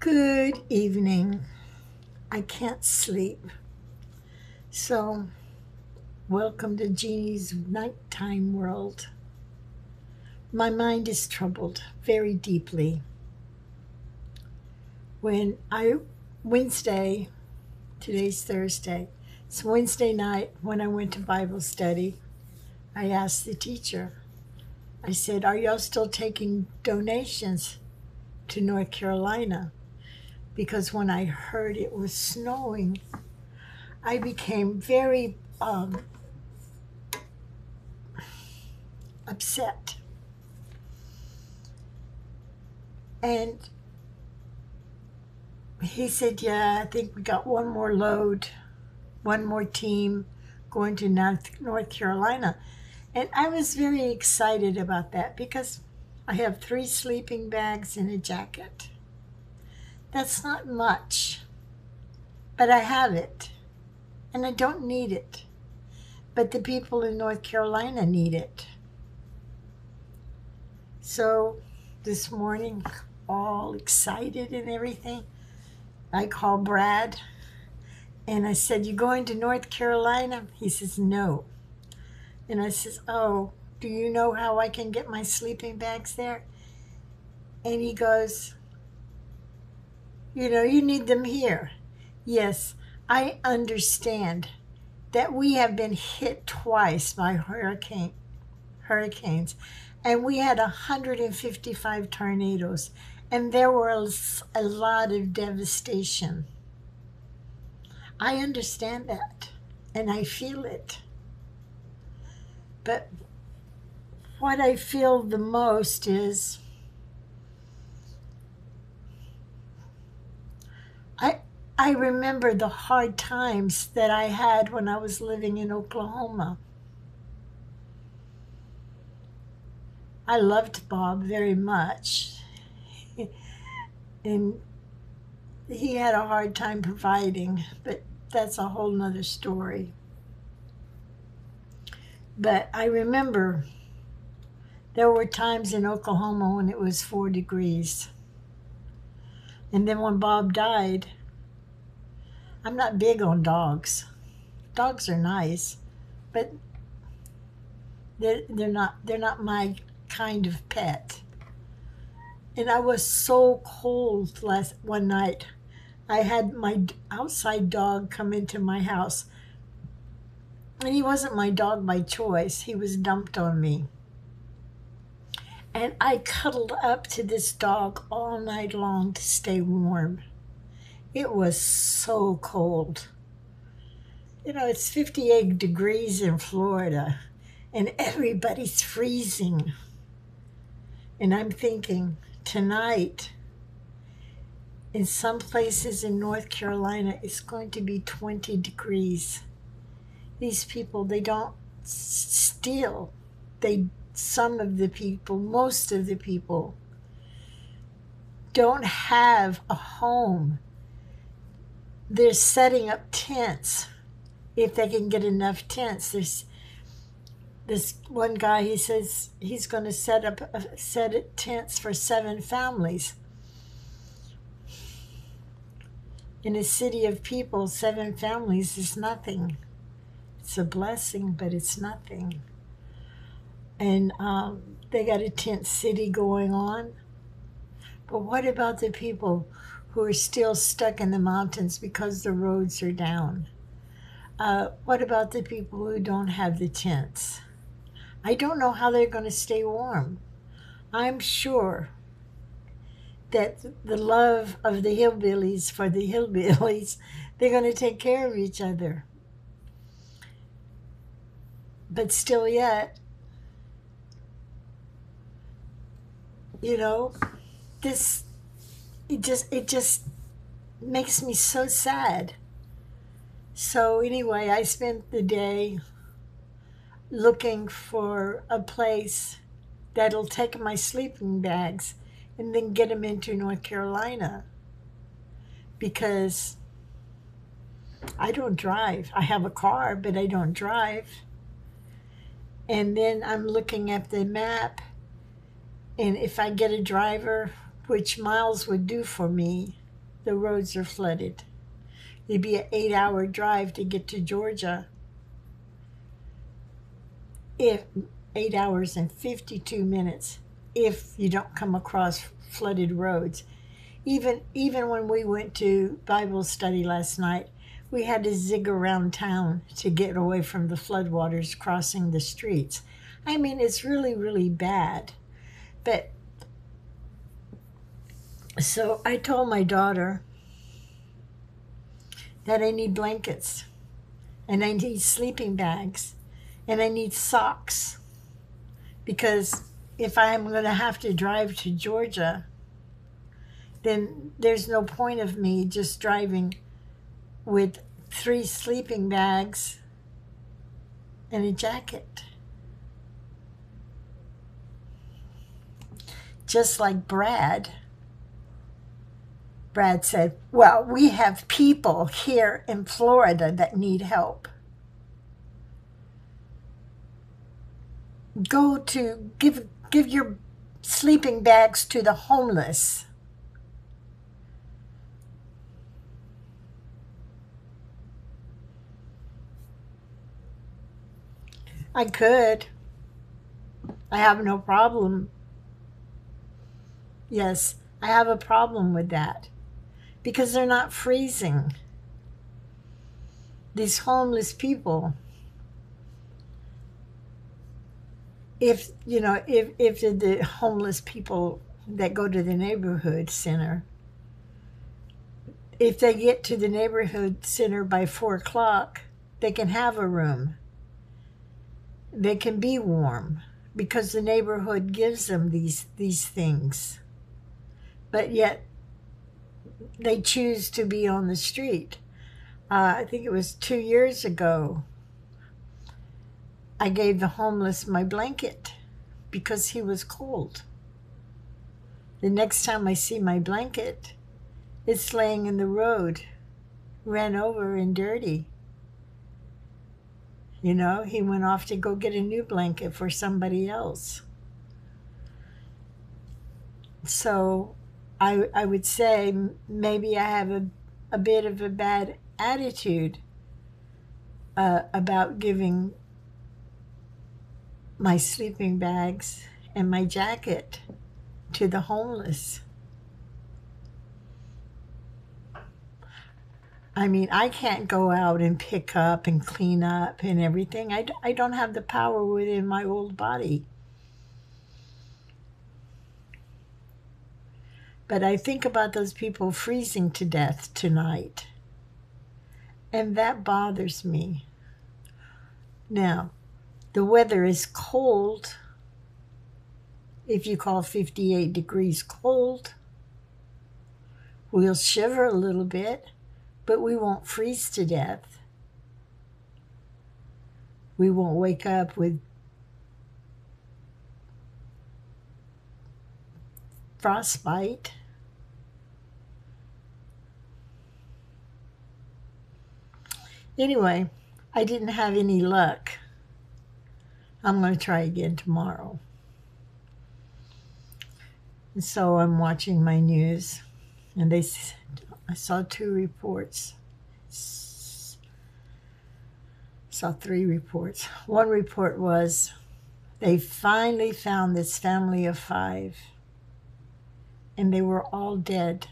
Good evening. I can't sleep. So, welcome to Jeannie's nighttime world. My mind is troubled very deeply. When I, Wednesday, today's Thursday, it's Wednesday night when I went to Bible study, I asked the teacher, I said, "Are y'all still taking donations to North Carolina?" Because when I heard it was snowing, I became very upset. And he said, "Yeah, I think we got one more load, one more team going to North Carolina." And I was very excited about that because I have 3 sleeping bags and a jacket. That's not much, but I have it, and I don't need it. But the people in North Carolina need it. So this morning, all excited and everything, I called Brad and I said, "You going to North Carolina?" He says, "No." And I says, "Oh, do you know how I can get my sleeping bags there?" And he goes, "You need them here." Yes, I understand that we have been hit twice by hurricanes, and we had 155 tornadoes, and there was a lot of devastation. I understand that, and I feel it. But what I feel the most is I remember the hard times that I had when I was living in Oklahoma. I loved Bob very much, and he had a hard time providing, but that's a whole nother story. But I remember there were times in Oklahoma when it was 4 degrees. And then when Bob died, I'm not big on dogs. Dogs are nice, but they're not my kind of pet. And I was so cold one night. I had my outside dog come into my house. And he wasn't my dog by choice. He was dumped on me. And I cuddled up to this dog all night long to stay warm. It was so cold. It's 58 degrees in Florida, and everybody's freezing. And I'm thinking, tonight, in some places in North Carolina, it's going to be 20 degrees. These people, they don't steal. Some of the people, most of the people, don't have a home. They're setting up tents if they can get enough tents. There's this one guy, he says he's going to set tents for 7 families. In a city of people, 7 families is nothing. It's a blessing, but it's nothing. And they got a tent city going on. But what about the people who are still stuck in the mountains because the roads are down? What about the people who don't have the tents? I don't know how they're going to stay warm. I'm sure that the love of the hillbillies for the hillbillies, they're going to take care of each other. But still yet, it just makes me so sad. So anyway, I spent the day looking for a place that'll take my sleeping bags and then get them into North Carolina, because I don't drive. I have a car, but I don't drive. And then I'm looking at the map, and if I get a driver, which Miles would do for me, the roads are flooded. It'd be an 8-hour drive to get to Georgia. If 8 hours and 52 minutes, if you don't come across flooded roads. Even when we went to Bible study last night, we had to zig around town to get away from the floodwaters crossing the streets. I mean, it's really, really bad. But so I told my daughter that I need blankets, and I need sleeping bags, and I need socks, because if I'm going to have to drive to Georgia, then there's no point of me just driving with 3 sleeping bags and a jacket. Just like Brad said, well, we have people here in Florida that need help. Go to give your sleeping bags to the homeless. I could. I have no problem. Yes, I have a problem with that, because they're not freezing. These homeless people, if the homeless people that go to the neighborhood center, if they get to the neighborhood center by 4 o'clock, they can have a room. They can be warm because the neighborhood gives them these things. But yet they choose to be on the street. I think it was 2 years ago, I gave the homeless my blanket because he was cold. The next time I see my blanket, it's laying in the road, ran over and dirty. You know, he went off to go get a new blanket for somebody else. So I would say maybe I have a bit of a bad attitude about giving my sleeping bags and my jacket to the homeless. I mean, I can't go out and pick up and clean up and everything. I don't have the power within my old body. But I think about those people freezing to death tonight, and that bothers me. Now, the weather is cold. If you call 58 degrees cold, we'll shiver a little bit, but we won't freeze to death. We won't wake up with frostbite. Anyway, I didn't have any luck. I'm going to try again tomorrow. And so I'm watching my news, and I saw 2 reports. Saw 3 reports. One report was they finally found this family of 5, and they were all dead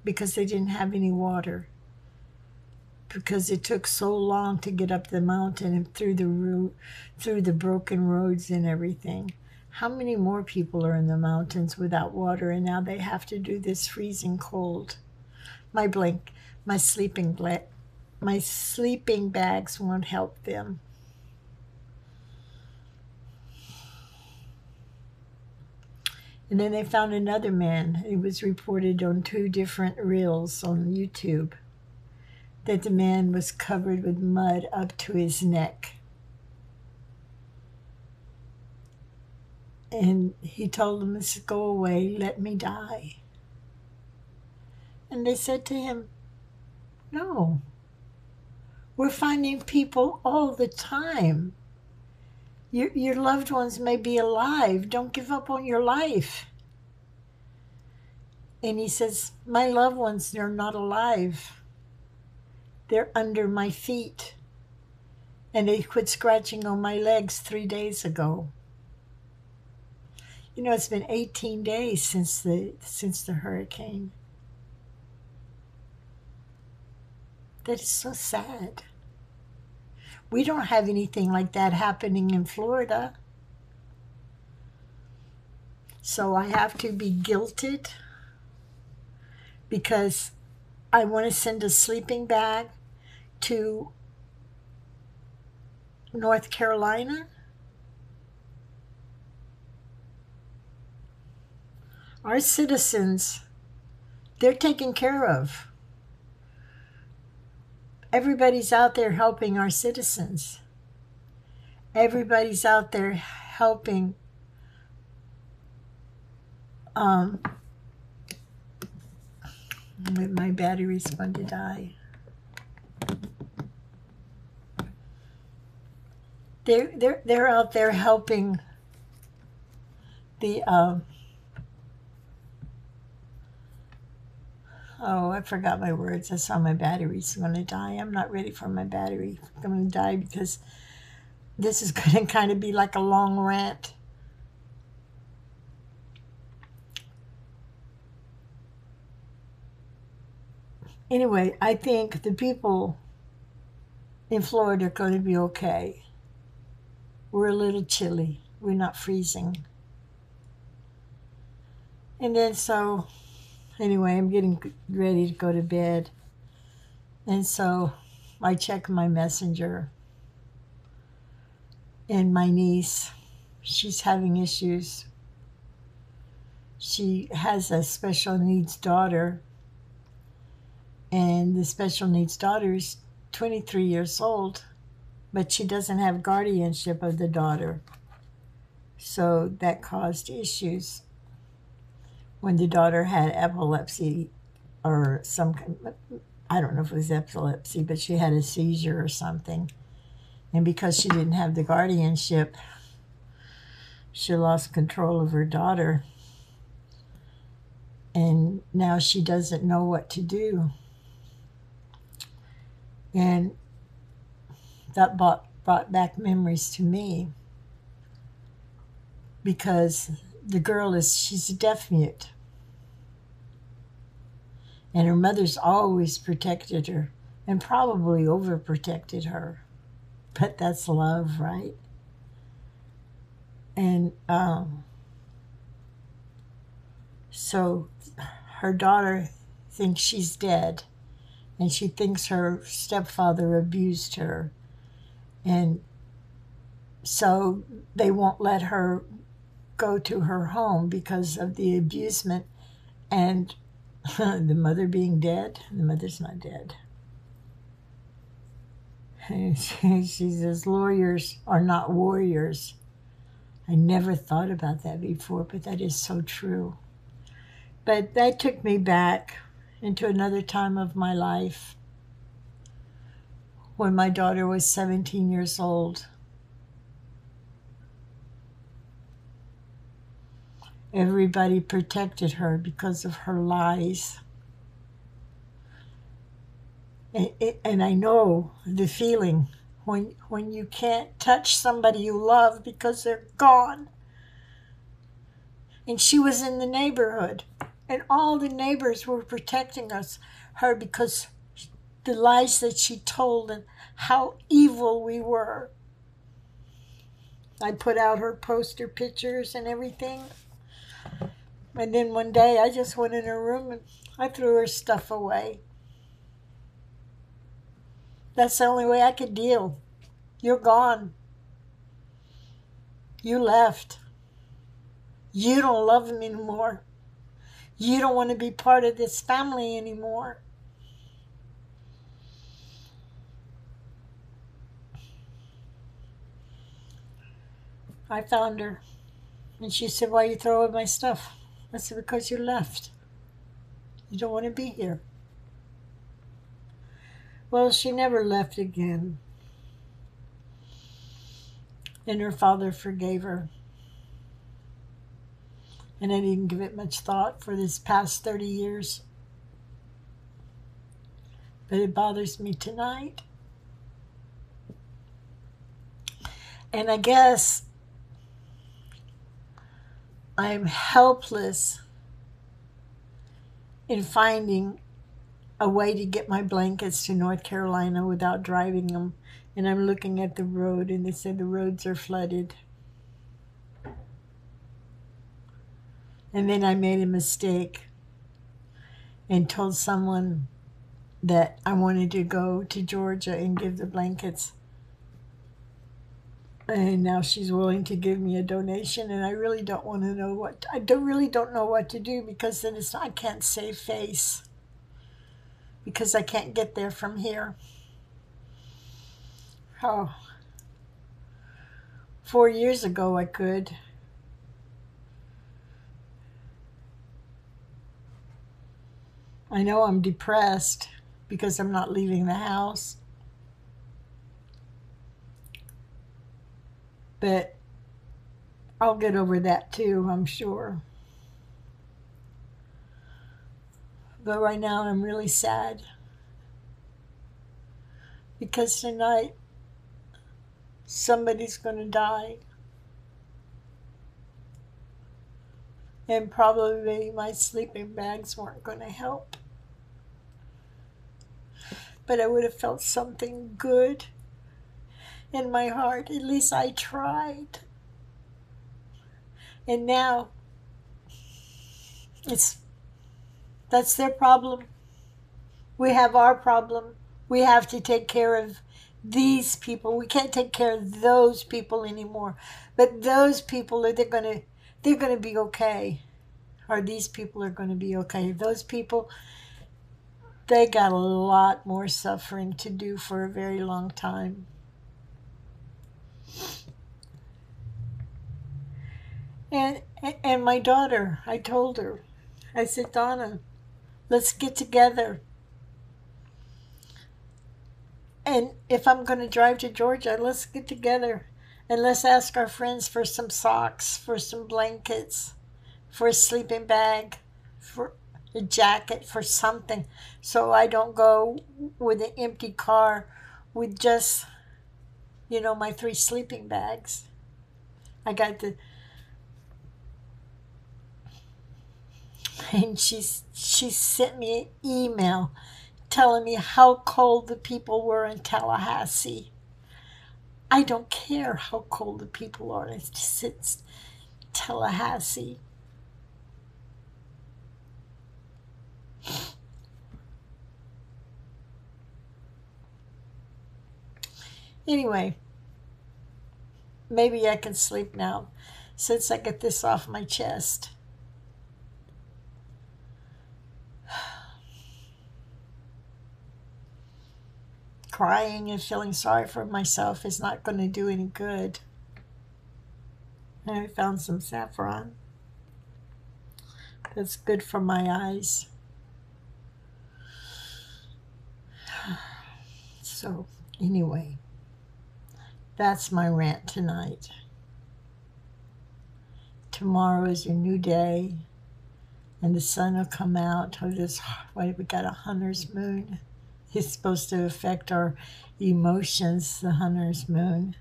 because they didn't have any water, because it took so long to get up the mountain and through the broken roads and everything. How many more people are in the mountains without water, and now they have to do this freezing cold? My sleeping bags won't help them. And then they found another man. It was reported on 2 different reels on YouTube that the man was covered with mud up to his neck. And he told them to go away, let me die. And they said to him, no, we're finding people all the time. Your loved ones may be alive. Don't give up on your life. And he says, my loved ones, they're not alive. They're under my feet. And they quit scratching on my legs 3 days ago. You know, it's been 18 days since the hurricane. That is so sad. We don't have anything like that happening in Florida. So I have to be guilted because I want to send a sleeping bag to North Carolina. Our citizens, they're taken care of. Everybody's out there helping our citizens. Everybody's out there helping my battery's going to die. They're out there helping the oh, I forgot my words. I saw my battery's going to die. I'm not ready for my battery. I'm going to die because this is going to kind of be like a long rant. Anyway, I think the people in Florida are going to be okay. We're a little chilly. We're not freezing. And then so, anyway, I'm getting ready to go to bed. And so I check my messenger. And my niece, she's having issues. She has a special needs daughter. And the special needs daughter is 23 years old, but she doesn't have guardianship of the daughter. So that caused issues when the daughter had epilepsy or some, I don't know if it was epilepsy, but she had a seizure or something. And because she didn't have the guardianship, she lost control of her daughter. And now she doesn't know what to do. And that brought back memories to me because the girl she's a deaf mute. And her mother's always protected her and probably overprotected her. But that's love, right? And so her daughter thinks she's dead. And she thinks her stepfather abused her. And so they won't let her go to her home because of the abusement and the mother being dead. The mother's not dead. And she says lawyers are not warriors. I never thought about that before, but that is so true. But that took me back into another time of my life when my daughter was 17 years old. Everybody protected her because of her lies. And I know the feeling when you can't touch somebody you love because they're gone. And she was in the neighborhood. And all the neighbors were protecting her because the lies that she told and how evil we were. I put out her poster pictures and everything. And then one day I just went in her room and I threw her stuff away. That's the only way I could deal. You're gone. You left. You don't love me anymore. You don't want to be part of this family anymore. I found her. And she said, why you throw away my stuff? I said, because you left. You don't want to be here. Well, she never left again. And her father forgave her. And I didn't give it much thought for this past 30 years. But it bothers me tonight. And I guess I'm helpless in finding a way to get my blankets to North Carolina without driving them. And I'm looking at the road, and they said the roads are flooded. And then I made a mistake and told someone that I wanted to go to Georgia and give the blankets. And now she's willing to give me a donation, and I really don't want to know what, really don't know what to do, because then I can't save face, because I can't get there from here. Oh, 4 years ago I could. I know I'm depressed because I'm not leaving the house. But I'll get over that too, I'm sure. But right now I'm really sad, because tonight somebody's going to die. And probably my sleeping bags weren't going to help. But I would have felt something good in my heart. At least I tried. And now that's their problem. We have our problem. We have to take care of these people. We can't take care of those people anymore. But those people, they're going to be okay. Or these people are going to be okay. Those people, they got a lot more suffering to do for a very long time. And my daughter, I told her, I said, Donna, let's get together. And if I'm going to drive to Georgia, let's get together. And let's ask our friends for some socks, for some blankets, for a sleeping bag, for a jacket, for something. So I don't go with an empty car with just, my 3 sleeping bags. I got and she sent me an email telling me how cold the people were in Tallahassee. I don't care how cold the people are. It's Tallahassee. Anyway, maybe I can sleep now since I get this off my chest. Crying and feeling sorry for myself is not going to do any good. And I found some saffron. That's good for my eyes. So, anyway, that's my rant tonight. Tomorrow is a new day, and the sun will come out. We got a hunter's moon. It's supposed to affect our emotions, the hunter's moon.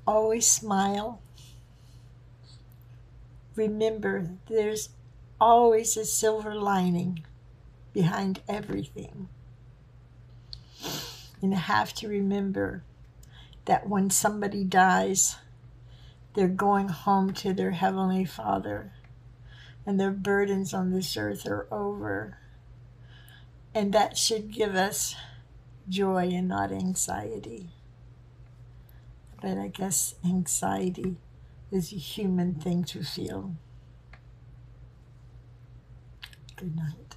Always smile. Remember, there's always a silver lining behind everything. And you have to remember that when somebody dies, they're going home to their Heavenly Father, and their burdens on this earth are over. And that should give us joy and not anxiety. But I guess anxiety is a human thing to feel. Good night.